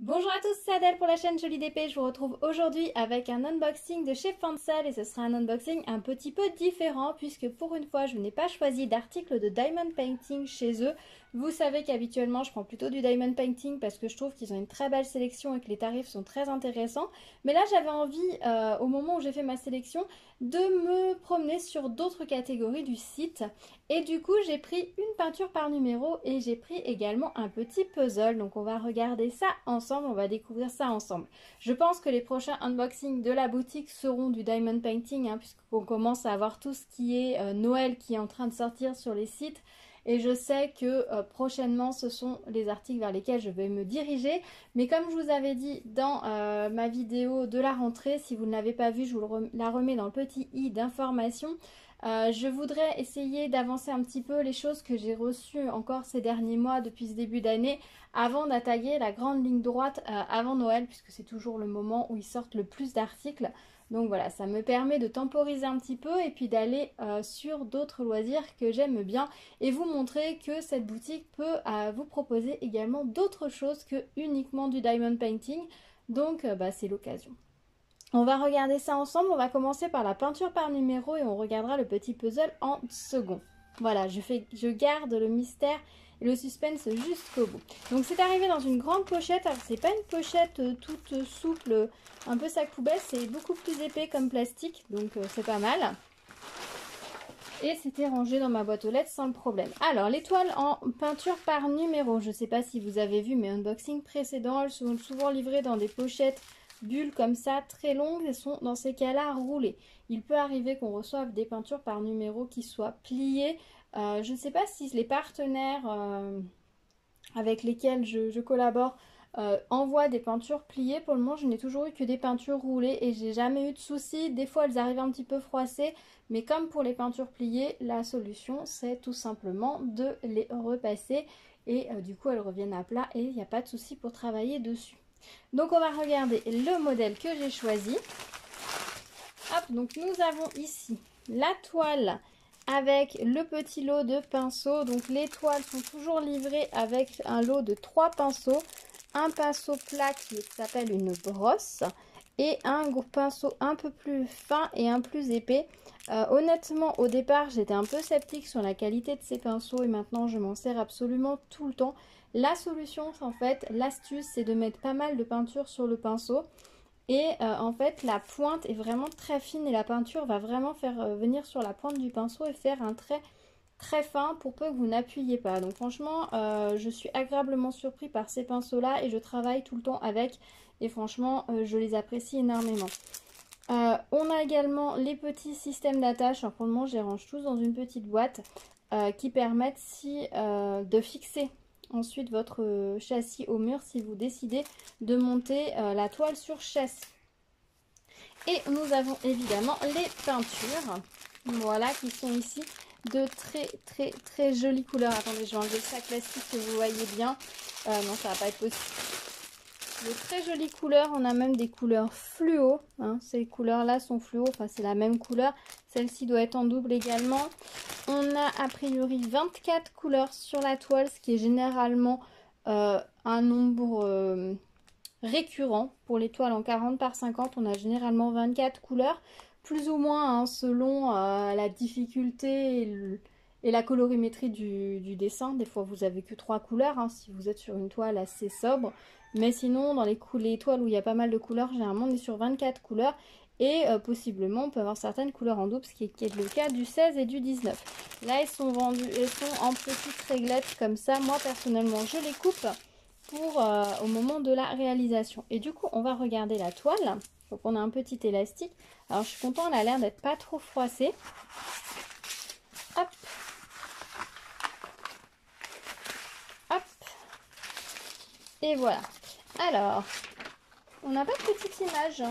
Bonjour à tous, c'est Adèle pour la chaîne Jolie d'épée. Je vous retrouve aujourd'hui avec un unboxing de chez Fancel et ce sera un unboxing un petit peu différent puisque pour une fois je n'ai pas choisi d'articles de diamond painting chez eux. Vous savez qu'habituellement je prends plutôt du diamond painting parce que je trouve qu'ils ont une très belle sélection et que les tarifs sont très intéressants. Mais là j'avais envie, au moment où j'ai fait ma sélection, de me promener sur d'autres catégories du site. Et du coup j'ai pris une peinture par numéro et j'ai pris également un petit puzzle. Donc on va regarder ça ensemble, on va découvrir ça ensemble. Je pense que les prochains unboxings de la boutique seront du diamond painting, puisqu'on commence à avoir tout ce qui est Noël qui est en train de sortir sur les sites. Et je sais que prochainement ce sont les articles vers lesquels je vais me diriger. Mais comme je vous avais dit dans ma vidéo de la rentrée, si vous ne l'avez pas vue, je vous la remets dans le petit i d'information. Je voudrais essayer d'avancer un petit peu les choses que j'ai reçues encore ces derniers mois depuis ce début d'année avant d'attaquer la grande ligne droite avant Noël puisque c'est toujours le moment où ils sortent le plus d'articles. Donc voilà, ça me permet de temporiser un petit peu et puis d'aller sur d'autres loisirs que j'aime bien et vous montrer que cette boutique peut vous proposer également d'autres choses que uniquement du diamond painting. Donc c'est l'occasion. On va regarder ça ensemble, on va commencer par la peinture par numéro et on regardera le petit puzzle en second. Voilà, je garde le mystère et le suspense jusqu'au bout. Donc c'est arrivé dans une grande pochette, alors c'est pas une pochette toute souple, un peu sac poubelle, c'est beaucoup plus épais comme plastique, donc c'est pas mal. Et c'était rangé dans ma boîte aux lettres sans le problème. Alors, l'étoile en peinture par numéro. Je ne sais pas si vous avez vu mes unboxings précédents. Elles sont souvent livrées dans des pochettes bulles comme ça, très longues. Elles sont dans ces cas-là roulées. Il peut arriver qu'on reçoive des peintures par numéro qui soient pliées. Je ne sais pas si les partenaires avec lesquels je collabore envoie des peintures pliées. Pour le moment, je n'ai toujours eu que des peintures roulées et j'ai jamais eu de soucis. Des fois, elles arrivent un petit peu froissées, mais comme pour les peintures pliées, la solution, c'est tout simplement de les repasser et du coup, elles reviennent à plat et il n'y a pas de souci pour travailler dessus. Donc, on va regarder le modèle que j'ai choisi. Hop, donc nous avons ici la toile avec le petit lot de pinceaux. Donc les toiles sont toujours livrées avec un lot de 3 pinceaux. Un pinceau plat qui s'appelle une brosse et un pinceau un peu plus fin et un plus épais. Honnêtement, au départ, j'étais un peu sceptique sur la qualité de ces pinceaux et maintenant, je m'en sers absolument tout le temps. La solution, en fait, l'astuce, c'est de mettre pas mal de peinture sur le pinceau. Et en fait, la pointe est vraiment très fine et la peinture va vraiment faire venir sur la pointe du pinceau et faire un trait très fin pour peu que vous n'appuyez pas. Donc franchement, je suis agréablement surpris par ces pinceaux-là et je travaille tout le temps avec. Et franchement, je les apprécie énormément. On a également les petits systèmes d'attache. Alors pour le moment, je les range tous dans une petite boîte qui permettent de fixer ensuite votre châssis au mur si vous décidez de monter la toile sur châssis. Et nous avons évidemment les peintures, voilà, qui sont ici de très jolies couleurs. Attendez, je vais enlever le sac plastique que vous voyez bien. Non, ça va pas être possible. De très jolies couleurs, on a même des couleurs fluo. Ces couleurs-là sont fluo, enfin c'est la même couleur. Celle-ci doit être en double également. On a a priori 24 couleurs sur la toile, ce qui est généralement un nombre récurrent. Pour les toiles en 40 par 50, on a généralement 24 couleurs, plus ou moins selon la difficulté et la colorimétrie du dessin. Des fois vous avez que 3 couleurs si vous êtes sur une toile assez sobre. Mais sinon, dans les toiles où il y a pas mal de couleurs, généralement on est sur 24 couleurs. Et possiblement, on peut avoir certaines couleurs en double, ce qui est le cas du 16 et du 19. Là, elles sont vendues, elles sont en petites réglettes comme ça. Moi, personnellement, je les coupe pour au moment de la réalisation. Et du coup, on va regarder la toile. Donc, on a un petit élastique. Alors, je suis contente, elle a l'air d'être pas trop froissée. Hop. Hop. Et voilà. Alors, on n'a pas de petite image.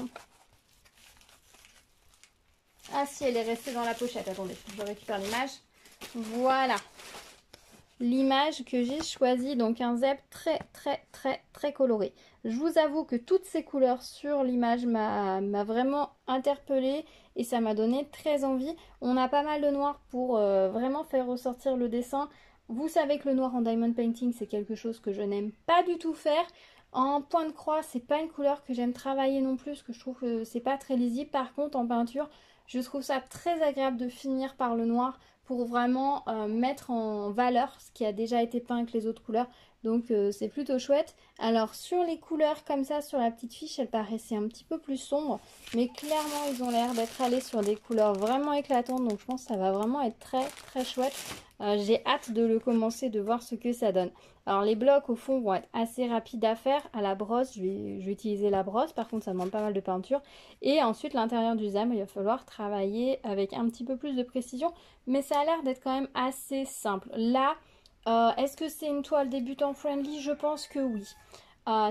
Ah si, elle est restée dans la pochette. Attendez, je récupère l'image. Voilà. L'image que j'ai choisie, donc un zèbre très coloré. Je vous avoue que toutes ces couleurs sur l'image m'a vraiment interpellée et ça m'a donné très envie. On a pas mal de noir pour vraiment faire ressortir le dessin. Vous savez que le noir en diamond painting, c'est quelque chose que je n'aime pas du tout faire. En point de croix, c'est pas une couleur que j'aime travailler non plus, parce que je trouve que c'est pas très lisible. Par contre, en peinture, je trouve ça très agréable de finir par le noir pour vraiment mettre en valeur ce qui a déjà été peint avec les autres couleurs. Donc c'est plutôt chouette. Alors sur les couleurs comme ça, sur la petite fiche, elle paraissait un petit peu plus sombre. Mais clairement, ils ont l'air d'être allés sur des couleurs vraiment éclatantes. Donc je pense que ça va vraiment être très très chouette. J'ai hâte de le commencer, de voir ce que ça donne. Alors les blocs au fond vont être assez rapides à faire. À la brosse, je vais utiliser la brosse. Par contre, ça demande pas mal de peinture. Et ensuite, l'intérieur du zame, il va falloir travailler avec un petit peu plus de précision. Mais ça a l'air d'être quand même assez simple. Là, est-ce que c'est une toile débutant friendly? Je pense que oui.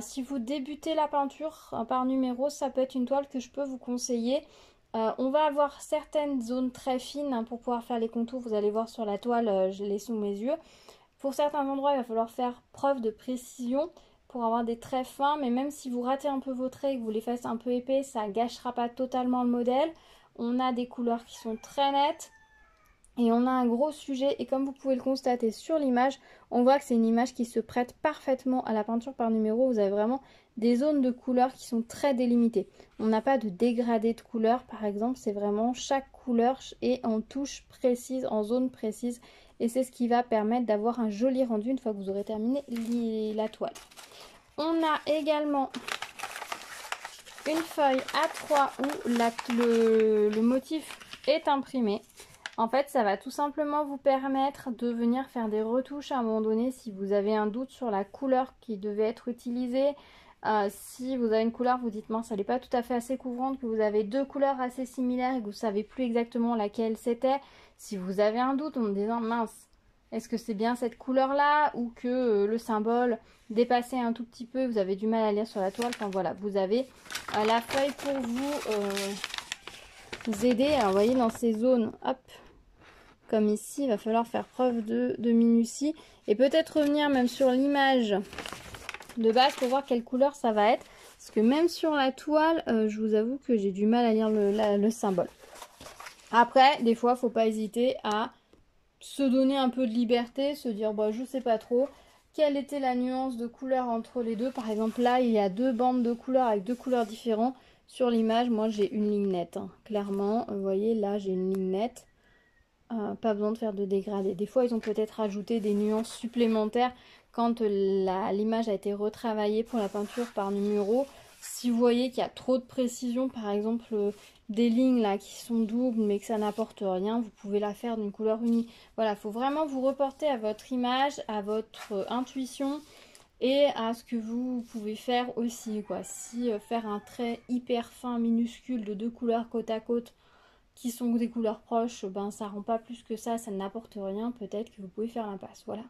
Si vous débutez la peinture par numéro, ça peut être une toile que je peux vous conseiller. On va avoir certaines zones très fines hein, pour pouvoir faire les contours. Vous allez voir sur la toile, je l'ai sous mes yeux. Pour certains endroits, il va falloir faire preuve de précision pour avoir des traits fins. Mais même si vous ratez un peu vos traits et que vous les faites un peu épais, ça ne gâchera pas totalement le modèle. On a des couleurs qui sont très nettes. Et on a un gros sujet et comme vous pouvez le constater sur l'image, on voit que c'est une image qui se prête parfaitement à la peinture par numéro. Vous avez vraiment des zones de couleurs qui sont très délimitées. On n'a pas de dégradé de couleurs par exemple, c'est vraiment chaque couleur est en touche précise, en zone précise. Et c'est ce qui va permettre d'avoir un joli rendu une fois que vous aurez terminé la toile. On a également une feuille A3 où le motif est imprimé. En fait, ça va tout simplement vous permettre de venir faire des retouches à un moment donné si vous avez un doute sur la couleur qui devait être utilisée. Si vous avez une couleur, vous dites mince, elle n'est pas tout à fait assez couvrante, que vous avez deux couleurs assez similaires et que vous ne savez plus exactement laquelle c'était. Si vous avez un doute en me disant mince, est-ce que c'est bien cette couleur-là ou que le symbole dépassait un tout petit peu, vous avez du mal à lire sur la toile. Enfin voilà, vous avez la feuille pour vous aider. Alors vous voyez dans ces zones, hop, comme ici, il va falloir faire preuve de minutie et peut-être revenir même sur l'image de base pour voir quelle couleur ça va être. Parce que même sur la toile, je vous avoue que j'ai du mal à lire le symbole. Après, des fois, il ne faut pas hésiter à se donner un peu de liberté, se dire, bah, je sais pas trop quelle était la nuance de couleur entre les deux. Par exemple, là, il y a deux bandes de couleurs avec deux couleurs différentes. Sur l'image, moi, j'ai une ligne nette. Hein. Clairement, vous voyez, là, j'ai une ligne nette. Pas besoin de faire de dégradé. Des fois, ils ont peut-être rajouté des nuances supplémentaires quand l'image a été retravaillée pour la peinture par numéro. Si vous voyez qu'il y a trop de précision, par exemple des lignes là qui sont doubles mais que ça n'apporte rien, vous pouvez la faire d'une couleur unie. Voilà, il faut vraiment vous reporter à votre image, à votre intuition et à ce que vous pouvez faire aussi, quoi. Si faire un trait hyper fin, minuscule de deux couleurs côte à côte qui sont des couleurs proches, ben ça rend pas plus que ça n'apporte rien, peut-être que vous pouvez faire l'impasse, voilà.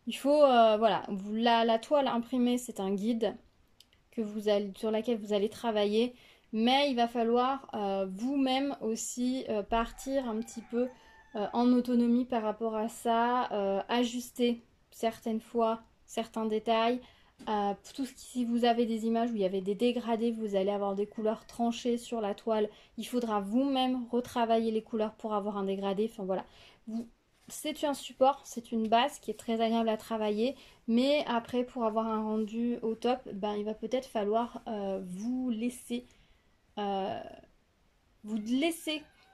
Il faut, voilà, la toile imprimée c'est un guide sur laquelle vous allez travailler, mais il va falloir vous-même aussi partir un petit peu en autonomie par rapport à ça, ajuster certaines fois certains détails. Si vous avez des images où il y avait des dégradés, vous allez avoir des couleurs tranchées sur la toile. Il faudra vous-même retravailler les couleurs pour avoir un dégradé. Enfin voilà, c'est un support, c'est une base qui est très agréable à travailler. Mais après, pour avoir un rendu au top, ben, il va peut-être falloir vous laisser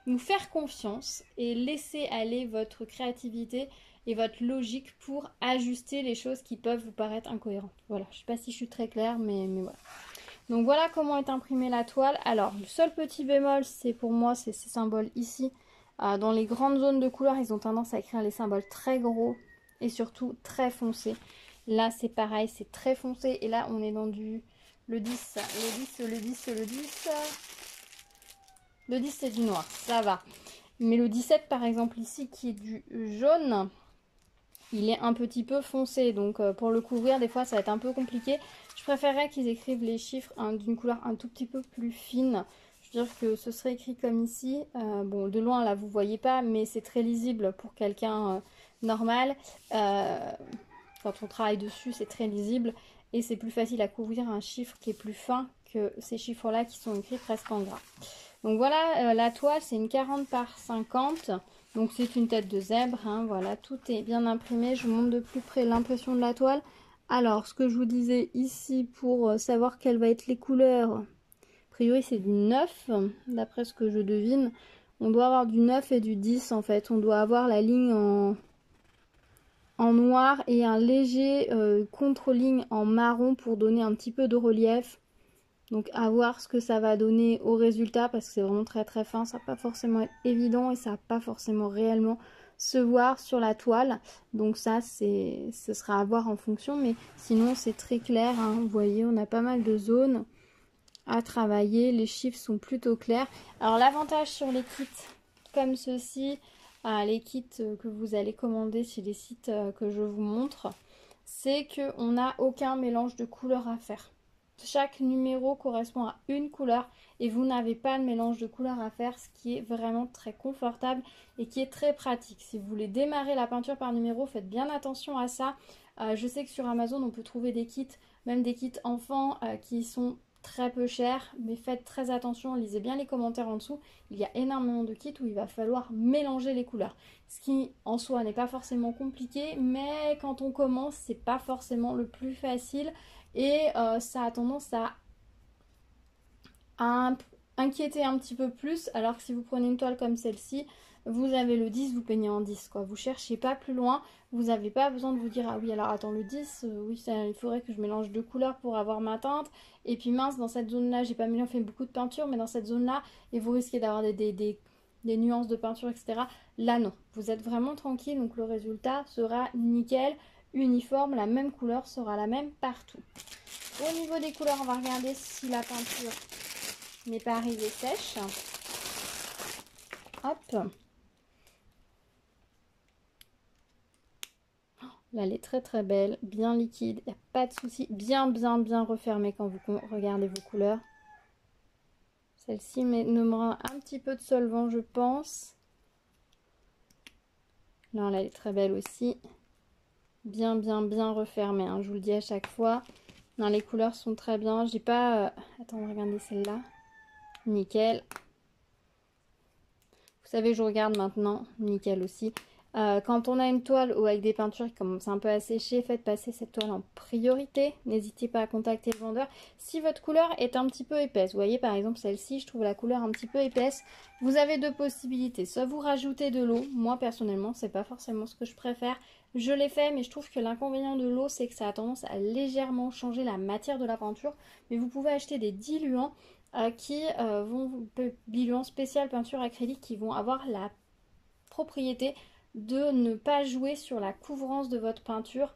nous faire confiance et laisser aller votre créativité et votre logique pour ajuster les choses qui peuvent vous paraître incohérentes. Voilà, je ne sais pas si je suis très claire, mais voilà. Donc voilà comment est imprimée la toile. Alors, le seul petit bémol, c'est pour moi, c'est ces symboles ici. Dans les grandes zones de couleurs, ils ont tendance à écrire les symboles très gros et surtout très foncés. Là, c'est pareil, c'est très foncé. Et là, on est dans le 10. Le 10, c'est du noir, ça va. Mais le 17, par exemple, ici, qui est du jaune, il est un petit peu foncé. Donc, pour le couvrir, des fois, ça va être un peu compliqué. Je préférerais qu'ils écrivent les chiffres d'une couleur un tout petit peu plus fine. Je veux dire que ce serait écrit comme ici. Bon, de loin, là, vous ne voyez pas, mais c'est très lisible pour quelqu'un normal. Quand on travaille dessus, c'est très lisible. Et c'est plus facile à couvrir un chiffre qui est plus fin que ces chiffres-là qui sont écrits presque en gras. Donc voilà, la toile, c'est une 40 par 50. Donc c'est une tête de zèbre. Hein, voilà, tout est bien imprimé. Je vous montre de plus près l'impression de la toile. Alors, ce que je vous disais ici pour savoir quelles vont être les couleurs, a priori c'est du 9, d'après ce que je devine. On doit avoir du 9 et du 10 en fait. On doit avoir la ligne en noir et un léger contre-ligne en marron pour donner un petit peu de relief. Donc à voir ce que ça va donner au résultat parce que c'est vraiment très très fin. Ça va pas forcément être évident et ça va pas forcément réellement se voir sur la toile. Donc ça ce sera à voir en fonction. Mais sinon c'est très clair, hein. Vous voyez, on a pas mal de zones à travailler. Les chiffres sont plutôt clairs. Alors l'avantage sur les kits comme ceci, les kits que vous allez commander sur les sites que je vous montre, c'est qu'on n'a aucun mélange de couleurs à faire. Chaque numéro correspond à une couleur et vous n'avez pas de mélange de couleurs à faire, ce qui est vraiment très confortable et qui est très pratique. Si vous voulez démarrer la peinture par numéro, faites bien attention à ça. Je sais que sur Amazon, on peut trouver des kits, même des kits enfants qui sont très peu chers, mais faites très attention, lisez bien les commentaires en dessous. Il y a énormément de kits où il va falloir mélanger les couleurs, ce qui en soi n'est pas forcément compliqué, mais quand on commence, c'est pas forcément le plus facile et ça a tendance à inquiéter un petit peu plus, alors que si vous prenez une toile comme celle-ci, vous avez le 10, vous peignez en 10 quoi. Vous cherchez pas plus loin, vous n'avez pas besoin de vous dire ah oui alors attends le 10, oui ça, il faudrait que je mélange deux couleurs pour avoir ma teinte, et puis mince dans cette zone là j'ai pas fait beaucoup de peinture mais dans cette zone là et vous risquez d'avoir des nuances de peinture etc. Là non, vous êtes vraiment tranquille donc le résultat sera nickel, uniforme, la même couleur sera la même partout. Au niveau des couleurs on va regarder si la peinture n'est pas arrivée sèche. Hop. Là, elle est très très belle, bien liquide, il n'y a pas de souci, bien refermée quand vous regardez vos couleurs. Celle-ci nommera un petit peu de solvant, je pense. Là, elle est très belle aussi, bien refermée, hein, je vous le dis à chaque fois. Non, les couleurs sont très bien, j'ai pas... Attends, regardez celle-là. Nickel. Vous savez, je regarde maintenant, nickel aussi. Quand on a une toile ou avec des peintures qui commencent un peu à sécher, faites passer cette toile en priorité. N'hésitez pas à contacter le vendeur. Si votre couleur est un petit peu épaisse, vous voyez par exemple celle-ci, je trouve la couleur un petit peu épaisse, vous avez deux possibilités. Soit vous rajoutez de l'eau, moi personnellement, c'est pas forcément ce que je préfère. Je l'ai fait, mais je trouve que l'inconvénient de l'eau, c'est que ça a tendance à légèrement changer la matière de la peinture. Mais vous pouvez acheter des diluants diluants spécial peinture acrylique qui vont avoir la propriété de ne pas jouer sur la couvrance de votre peinture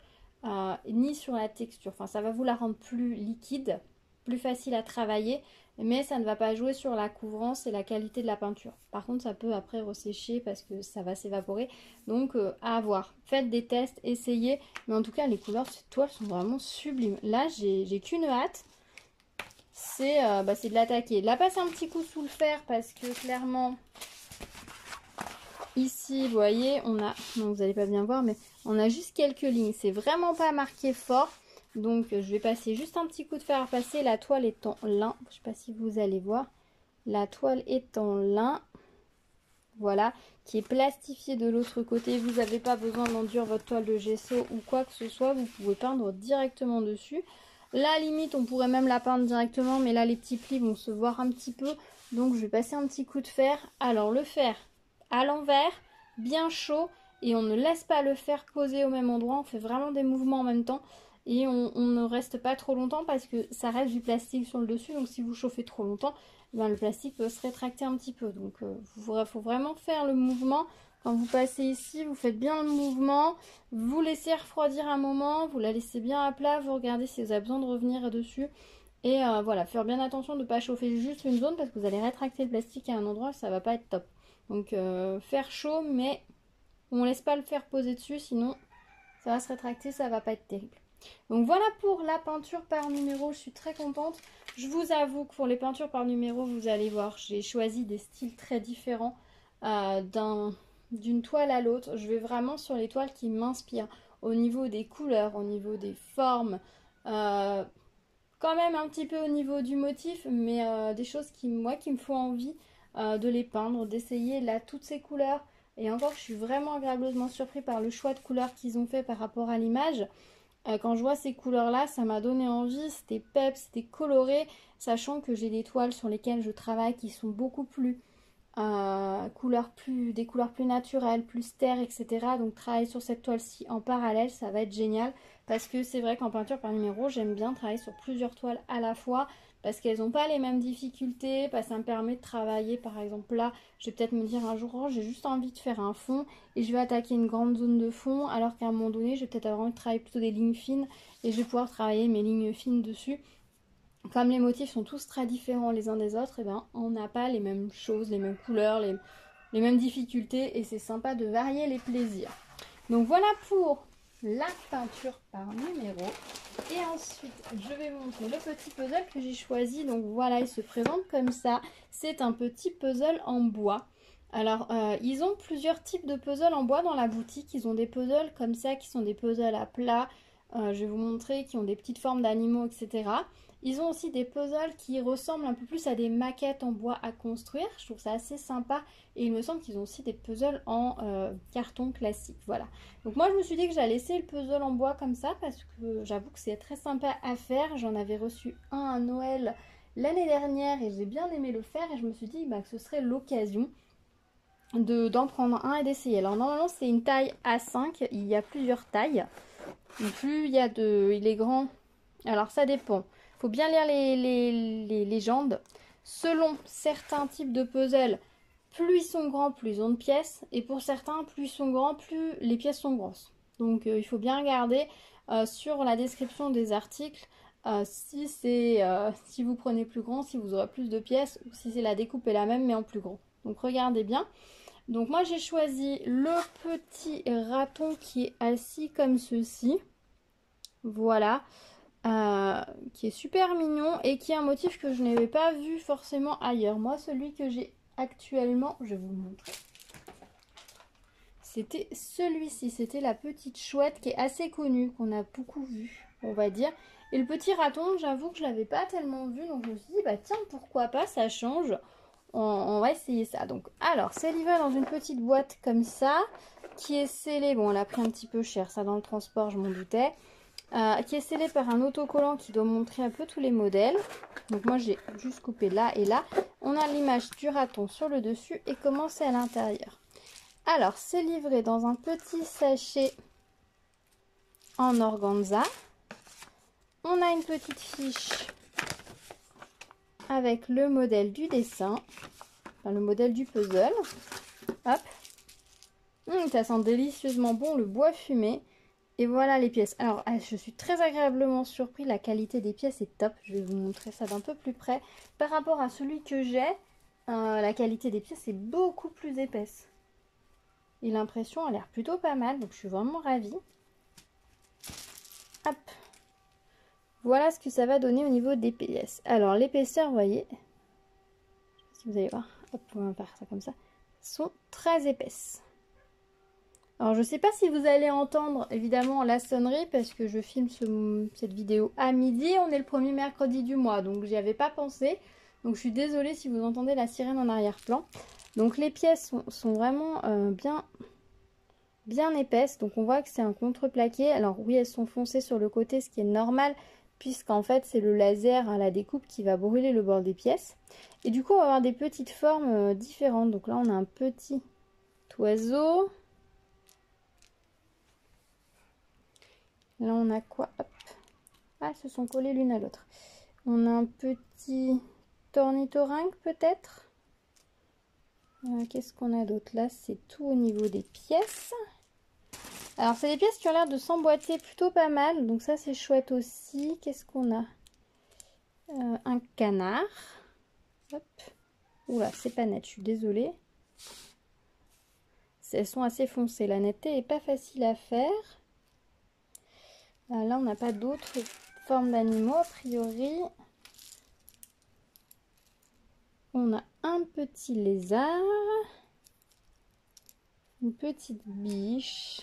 ni sur la texture. Enfin, ça va vous la rendre plus liquide, plus facile à travailler, mais ça ne va pas jouer sur la couvrance et la qualité de la peinture. Par contre, ça peut après ressécher parce que ça va s'évaporer. Donc, à voir. Faites des tests, essayez. Mais en tout cas, les couleurs de cette toile sont vraiment sublimes. Là, j'ai qu'une hâte. C'est de l'attaquer. Là, passe un petit coup sous le fer parce que clairement... Ici, vous voyez, on a, non, vous n'allez pas bien voir, mais on a juste quelques lignes. C'est vraiment pas marqué fort. Donc, je vais passer juste un petit coup de fer à passer. La toile est en lin. Je ne sais pas si vous allez voir. La toile est en lin. Voilà, qui est plastifiée de l'autre côté. Vous n'avez pas besoin d'enduire votre toile de gesso ou quoi que ce soit. Vous pouvez peindre directement dessus. Là, limite, on pourrait même la peindre directement. Mais là, les petits plis vont se voir un petit peu. Donc, je vais passer un petit coup de fer. Alors, le fer... à l'envers, bien chaud, et on ne laisse pas le fer poser au même endroit, on fait vraiment des mouvements en même temps et on ne reste pas trop longtemps parce que ça reste du plastique sur le dessus, donc si vous chauffez trop longtemps, ben le plastique peut se rétracter un petit peu, donc il faut vraiment faire le mouvement. Quand vous passez ici, vous faites bien le mouvement, vous laissez refroidir un moment, vous la laissez bien à plat, vous regardez si vous avez besoin de revenir dessus. Et voilà, faire bien attention de ne pas chauffer juste une zone parce que vous allez rétracter le plastique à un endroit, ça va pas être top. Donc faire chaud, mais on laisse pas le fer poser dessus, sinon ça va se rétracter, ça va pas être terrible. Donc voilà pour la peinture par numéro, je suis très contente. Je vous avoue que pour les peintures par numéro, vous allez voir, j'ai choisi des styles très différents d'une toile à l'autre. Je vais vraiment sur les toiles qui m'inspirent, au niveau des couleurs, au niveau des formes, quand même un petit peu au niveau du motif, mais des choses qui me font envie de les peindre, d'essayer là toutes ces couleurs. Et encore, je suis vraiment agréablement surpris par le choix de couleurs qu'ils ont fait par rapport à l'image. Quand je vois ces couleurs-là, ça m'a donné envie, c'était pep, c'était coloré, sachant que j'ai des toiles sur lesquelles je travaille qui sont beaucoup plus, des couleurs plus naturelles, plus terre, etc. Donc travailler sur cette toile-ci en parallèle, ça va être génial, parce que c'est vrai qu'en peinture par numéro, j'aime bien travailler sur plusieurs toiles à la fois, parce qu'elles n'ont pas les mêmes difficultés, parce que ça me permet de travailler, par exemple là, je vais peut-être me dire un jour, oh, j'ai juste envie de faire un fond, et je vais attaquer une grande zone de fond, alors qu'à un moment donné, je vais peut-être avoir envie de travailler plutôt des lignes fines, et je vais pouvoir travailler mes lignes fines dessus. Comme les motifs sont tous très différents les uns des autres, et ben, on n'a pas les mêmes choses, les mêmes couleurs, les mêmes difficultés, et c'est sympa de varier les plaisirs. Donc voilà pour la peinture par numéro. Et ensuite, je vais vous montrer le petit puzzle que j'ai choisi. Donc voilà, il se présente comme ça. C'est un petit puzzle en bois. Alors, ils ont plusieurs types de puzzles en bois dans la boutique. Ils ont des puzzles comme ça, qui sont des puzzles à plat. Je vais vous montrer, qui ont des petites formes d'animaux, etc. Ils ont aussi des puzzles qui ressemblent un peu plus à des maquettes en bois à construire. Je trouve ça assez sympa. Et il me semble qu'ils ont aussi des puzzles en carton classique. Voilà. Donc moi, je me suis dit que j'allais laisser le puzzle en bois comme ça parce que j'avoue que c'est très sympa à faire. J'en avais reçu un à Noël l'année dernière et j'ai bien aimé le faire. Et je me suis dit que ce serait l'occasion d'en prendre un et d'essayer. Alors normalement, c'est une taille A5. Il y a plusieurs tailles. Plus il y a il est grand. Alors ça dépend. Faut bien lire les légendes. Selon certains types de puzzles, plus ils sont grands, plus ils ont de pièces. Et pour certains, plus ils sont grands, plus les pièces sont grosses. Donc il faut bien regarder sur la description des articles si vous prenez plus grand, si vous aurez plus de pièces ou si c'est la découpe est la même mais en plus grand. Donc regardez bien. Donc moi j'ai choisi le petit raton qui est assis comme ceci. Voilà. Qui est super mignon et qui est un motif que je n'avais pas vu forcément ailleurs. Moi, celui que j'ai actuellement, je vais vous le montrer. C'était celui-ci, c'était la petite chouette qui est assez connue, qu'on a beaucoup vu, on va dire. Et le petit raton, j'avoue que je l'avais pas tellement vu, donc je me suis dit, bah tiens, pourquoi pas, ça change. On va essayer ça. Donc, alors, c'est livré dans une petite boîte comme ça, qui est scellée. Bon, elle a pris un petit peu cher, ça dans le transport, je m'en doutais. Qui est scellé par un autocollant qui doit montrer un peu tous les modèles. Donc moi j'ai juste coupé là et là. On a l'image du raton sur le dessus et comment c'est à l'intérieur. Alors c'est livré dans un petit sachet en organza. On a une petite fiche avec le modèle du dessin, enfin le modèle du puzzle. Hop. Ça sent délicieusement bon le bois fumé. Et voilà les pièces. Alors, je suis très agréablement surpris. La qualité des pièces est top. Je vais vous montrer ça d'un peu plus près. Par rapport à celui que j'ai, la qualité des pièces est beaucoup plus épaisse. Et l'impression a l'air plutôt pas mal. Donc, je suis vraiment ravie. Hop. Voilà ce que ça va donner au niveau des pièces. Alors, l'épaisseur, vous voyez. Je sais pas si vous allez voir. Hop, on va faire ça comme ça. Sont très épaisses. Alors je ne sais pas si vous allez entendre évidemment la sonnerie parce que je filme cette vidéo à midi. On est le premier mercredi du mois donc j'y avais pas pensé. Donc je suis désolée si vous entendez la sirène en arrière-plan. Donc les pièces sont vraiment bien épaisses. Donc on voit que c'est un contreplaqué. Alors oui, elles sont foncées sur le côté, ce qui est normal puisqu'en fait c'est le laser à la découpe qui va brûler le bord des pièces. Et du coup on va avoir des petites formes différentes. Donc là on a un petit oiseau. Là, on a quoi? Hop. Ah, elles se sont collées l'une à l'autre. On a un petit ornithorynque, peut-être. Qu'est-ce qu'on a d'autre? Là, c'est tout au niveau des pièces. Alors, c'est des pièces qui ont l'air de s'emboîter plutôt pas mal. Donc ça, c'est chouette aussi. Qu'est-ce qu'on a? Un canard. Hop. Oula, c'est pas net, je suis désolée. Elles sont assez foncées. La netteté n'est pas facile à faire. Là, on n'a pas d'autres formes d'animaux, a priori. On a un petit lézard. Une petite biche.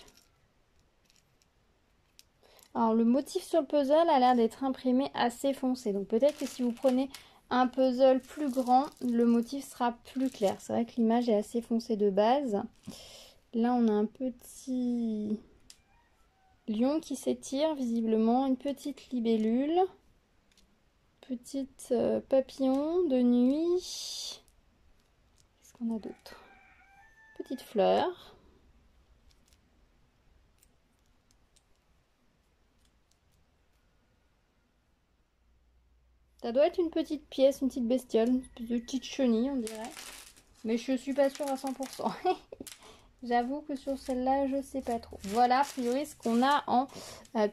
Alors, le motif sur le puzzle a l'air d'être imprimé assez foncé. Donc, peut-être que si vous prenez un puzzle plus grand, le motif sera plus clair. C'est vrai que l'image est assez foncée de base. Là, on a un petit lion qui s'étire visiblement, une petite libellule, petite papillon de nuit. Qu'est-ce qu'on a d'autre? Petite fleur. Ça doit être une petite pièce, une petite bestiole, une petite chenille on dirait. Mais je suis pas sûre à 100%. J'avoue que sur celle-là, je sais pas trop. Voilà, a priori, ce qu'on a en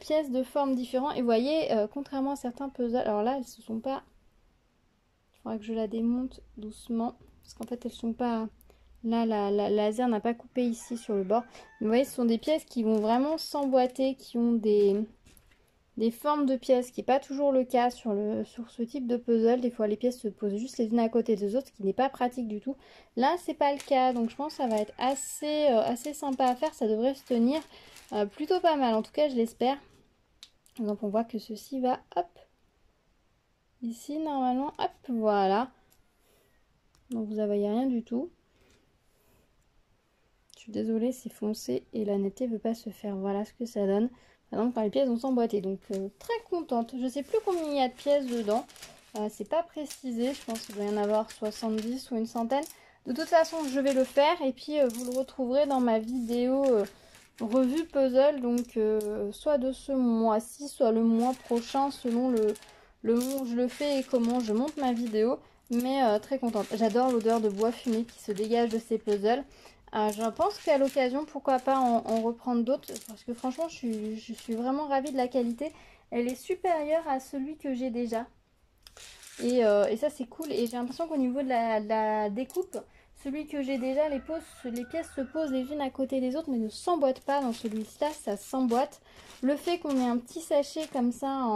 pièces de formes différentes. Et vous voyez, contrairement à certains puzzles, alors là, elles se sont pas... Il faudra que je la démonte doucement. Parce qu'en fait, elles sont pas... Là, la laser n'a pas coupé ici sur le bord. Mais vous voyez, ce sont des pièces qui vont vraiment s'emboîter, qui ont des formes de pièces, qui n'est pas toujours le cas sur ce type de puzzle. Des fois, les pièces se posent juste les unes à côté des autres, ce qui n'est pas pratique du tout. Là, c'est pas le cas, donc je pense que ça va être assez sympa à faire. Ça devrait se tenir plutôt pas mal, en tout cas, je l'espère. Donc, on voit que ceci va, hop, ici, normalement, hop, voilà. Donc, vous ne voyez rien du tout. Je suis désolée, c'est foncé et la netteté ne veut pas se faire. Voilà ce que ça donne. Donc les pièces vont s'emboîter, donc très contente. Je sais plus combien il y a de pièces dedans, c'est pas précisé, je pense qu'il doit y en avoir 70 ou une centaine. De toute façon je vais le faire et puis vous le retrouverez dans ma vidéo revue puzzle, donc soit de ce mois-ci, soit le mois prochain selon le moment où je le fais et comment je monte ma vidéo. Mais très contente, j'adore l'odeur de bois fumé qui se dégage de ces puzzles. Je pense qu'à l'occasion, pourquoi pas en reprendre d'autres, parce que franchement, je suis vraiment ravie de la qualité. Elle est supérieure à celui que j'ai déjà. Et ça, c'est cool. Et j'ai l'impression qu'au niveau de la découpe, celui que j'ai déjà, les pièces se posent les unes à côté des autres, mais ne s'emboîtent pas. Dans celui-là, ça s'emboîte. Le fait qu'on ait un petit sachet comme ça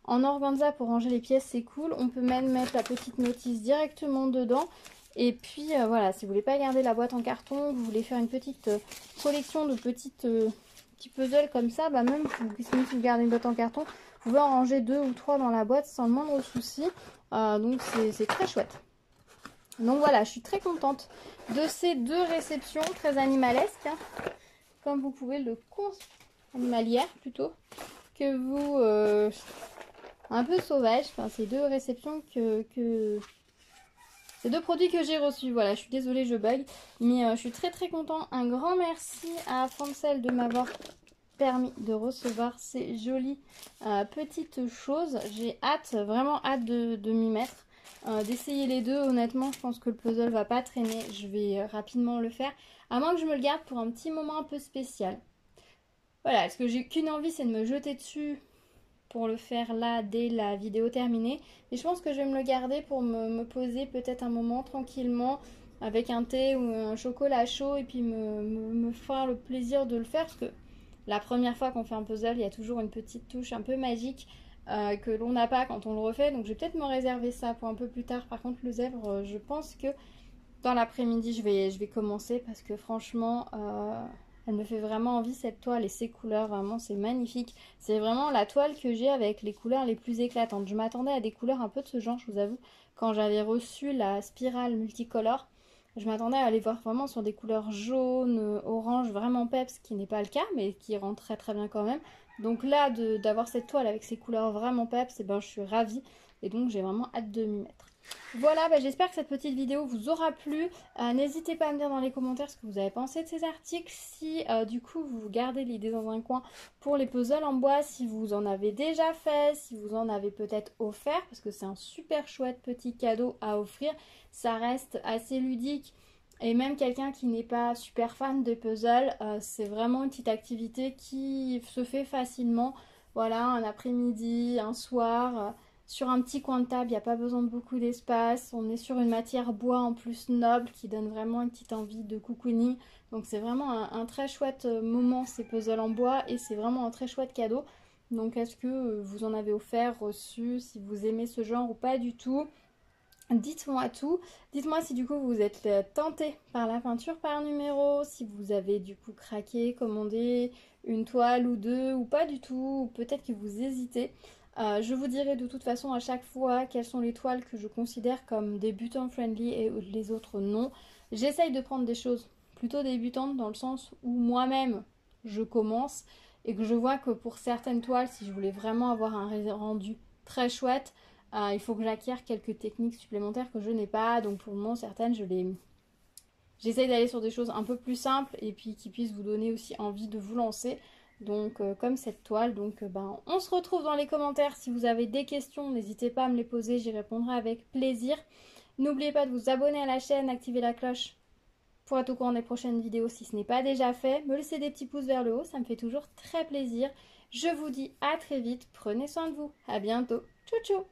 en organza pour ranger les pièces, c'est cool. On peut même mettre la petite notice directement dedans. Et puis voilà, si vous voulez pas garder la boîte en carton, vous voulez faire une petite collection de petits puzzles comme ça, bah même si vous gardez une boîte en carton, vous pouvez en ranger 2 ou 3 dans la boîte sans le moindre souci. Donc c'est très chouette. Donc voilà, je suis très contente de ces deux réceptions très animalesques, hein, comme vous pouvez le constater, animalière plutôt, que vous un peu sauvage. Enfin, ces deux réceptions ces deux produits que j'ai reçus. Voilà, je suis désolée, je bug. Mais je suis très très content. Un grand merci à Fancel de m'avoir permis de recevoir ces jolies petites choses. J'ai hâte, vraiment hâte de m'y mettre. D'essayer les deux. Honnêtement, je pense que le puzzle va pas traîner. Je vais rapidement le faire. À moins que je me le garde pour un petit moment un peu spécial. Voilà, parce que j'ai qu'une envie, c'est de me jeter dessus pour le faire là dès la vidéo terminée. Et je pense que je vais me le garder pour me poser peut-être un moment tranquillement avec un thé ou un chocolat chaud et puis me faire le plaisir de le faire, parce que la première fois qu'on fait un puzzle, il y a toujours une petite touche un peu magique que l'on n'a pas quand on le refait. Donc je vais peut-être me réserver ça pour un peu plus tard. Par contre le zèbre, je pense que dans l'après-midi je vais commencer, parce que franchement elle me fait vraiment envie, cette toile, et ces couleurs, vraiment c'est magnifique. C'est vraiment la toile que j'ai avec les couleurs les plus éclatantes. Je m'attendais à des couleurs un peu de ce genre, je vous avoue. Quand j'avais reçu la spirale multicolore, je m'attendais à aller voir vraiment sur des couleurs jaunes, orange, vraiment peps, ce qui n'est pas le cas, mais qui rend très très bien quand même. Donc là, d'avoir cette toile avec ces couleurs vraiment peps, et ben, je suis ravie. Et donc j'ai vraiment hâte de m'y mettre. Voilà, bah, j'espère que cette petite vidéo vous aura plu. N'hésitez pas à me dire dans les commentaires ce que vous avez pensé de ces articles. Si du coup vous gardez l'idée dans un coin pour les puzzles en bois, si vous en avez déjà fait, si vous en avez peut-être offert, parce que c'est un super chouette petit cadeau à offrir. Ça reste assez ludique. Et même quelqu'un qui n'est pas super fan de puzzles, c'est vraiment une petite activité qui se fait facilement. Voilà, un après-midi, un soir... sur un petit coin de table, il n'y a pas besoin de beaucoup d'espace. On est sur une matière bois en plus noble qui donne vraiment une petite envie de cocooning. Donc c'est vraiment un très chouette moment, ces puzzles en bois, et c'est vraiment un très chouette cadeau. Donc est-ce que vous en avez offert, reçu, si vous aimez ce genre ou pas du tout? Dites-moi tout. Dites-moi si du coup vous êtes tenté par la peinture par numéro, si vous avez du coup craqué, commandé une toile ou deux ou pas du tout, ou peut-être que vous hésitez. Je vous dirai de toute façon à chaque fois quelles sont les toiles que je considère comme débutant friendly et les autres non. J'essaye de prendre des choses plutôt débutantes dans le sens où moi-même je commence, et que je vois que pour certaines toiles, si je voulais vraiment avoir un rendu très chouette, il faut que j'acquière quelques techniques supplémentaires que je n'ai pas. Donc pour le moment, certaines, j'essaye d'aller sur des choses un peu plus simples et puis qui puissent vous donner aussi envie de vous lancer. Donc comme cette toile, donc on se retrouve dans les commentaires. Si vous avez des questions, n'hésitez pas à me les poser, j'y répondrai avec plaisir. N'oubliez pas de vous abonner à la chaîne, activer la cloche pour être au courant des prochaines vidéos si ce n'est pas déjà fait. Me laisser des petits pouces vers le haut, ça me fait toujours très plaisir. Je vous dis à très vite, prenez soin de vous, à bientôt, tchou tchou.